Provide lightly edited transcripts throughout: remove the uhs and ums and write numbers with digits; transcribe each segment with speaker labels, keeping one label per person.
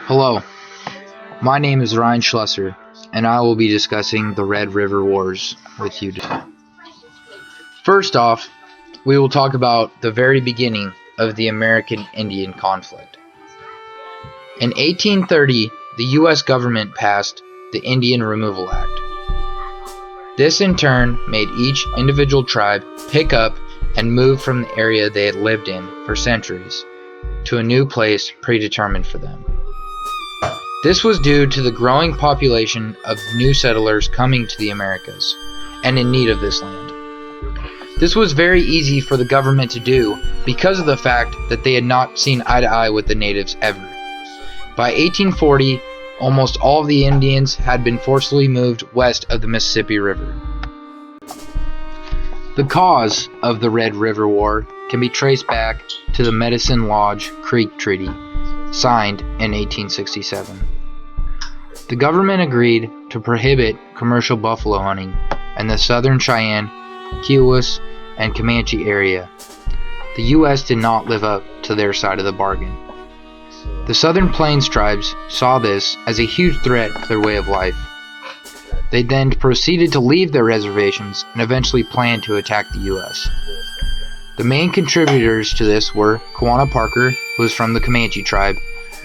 Speaker 1: Hello, my name is Ryan Schlusser, and I will be discussing the Red River Wars with you today. First off, we will talk about the very beginning of the American Indian conflict. In 1830, the U.S. government passed the Indian Removal Act. This in turn made each individual tribe pick up and move from the area they had lived in for centuries to a new place predetermined for them. This was due to the growing population of new settlers coming to the Americas and in need of this land. This was very easy for the government to do because of the fact that they had not seen eye to eye with the natives ever. By 1840, almost all of the Indians had been forcibly moved west of the Mississippi River. The cause of the Red River War can be traced back to the Medicine Lodge Creek Treaty, signed in 1867. The government agreed to prohibit commercial buffalo hunting in the southern Cheyenne, Kiowas, and Comanche area. The U.S. did not live up to their side of the bargain. The Southern Plains tribes saw this as a huge threat to their way of life. They then proceeded to leave their reservations and eventually planned to attack the U.S. The main contributors to this were Quanah Parker, who was from the Comanche tribe,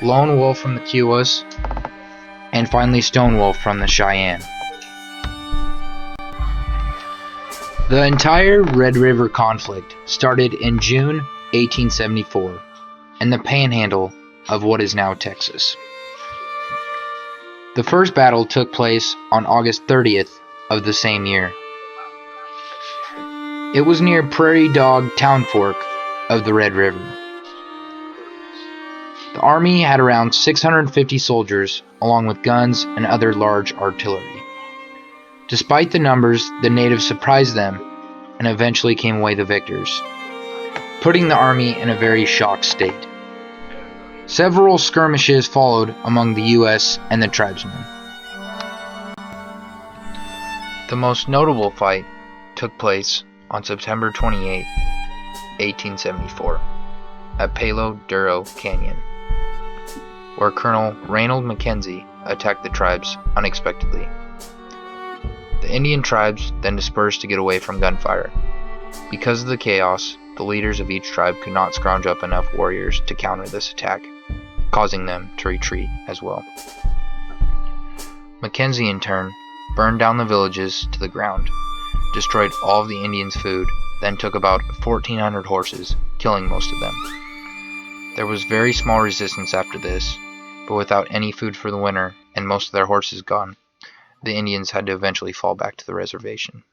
Speaker 1: Lone Wolf from the Kiowas, and finally Stonewolf from the Cheyenne. The entire Red River conflict started in June 1874 in the panhandle of what is now Texas. The first battle took place on August 30th of the same year. It was near Prairie Dog Town Fork of the Red River. The army had around 650 soldiers, along with guns and other large artillery. Despite the numbers, the natives surprised them and eventually came away the victors, putting the army in a very shocked state. Several skirmishes followed among the U.S. and the tribesmen. The most notable fight took place on September 28, 1874, at Palo Duro Canyon, where Colonel Reynold Mackenzie attacked the tribes unexpectedly. The Indian tribes then dispersed to get away from gunfire. Because of the chaos, the leaders of each tribe could not scrounge up enough warriors to counter this attack, causing them to retreat as well. Mackenzie in turn burned down the villages to the ground, destroyed all of the Indians' food, then took about 1,400 horses, killing most of them. There was very small resistance after this, but without any food for the winter and most of their horses gone, the Indians had to eventually fall back to the reservation.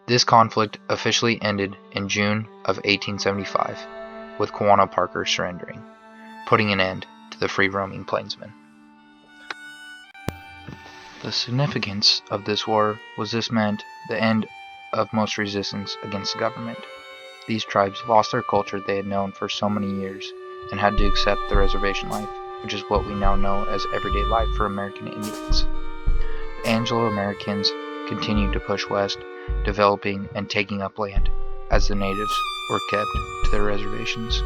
Speaker 1: This conflict officially ended in June of 1875, with Quanah Parker surrendering, putting an end to the free-roaming plainsmen. The significance of this war was this meant the end of most resistance against the government. These tribes lost their culture they had known for so many years and had to accept the reservation life, which is what we now know as everyday life for American Indians. The Anglo-Americans continued to push west, developing and taking up land, as the natives were kept to their reservations.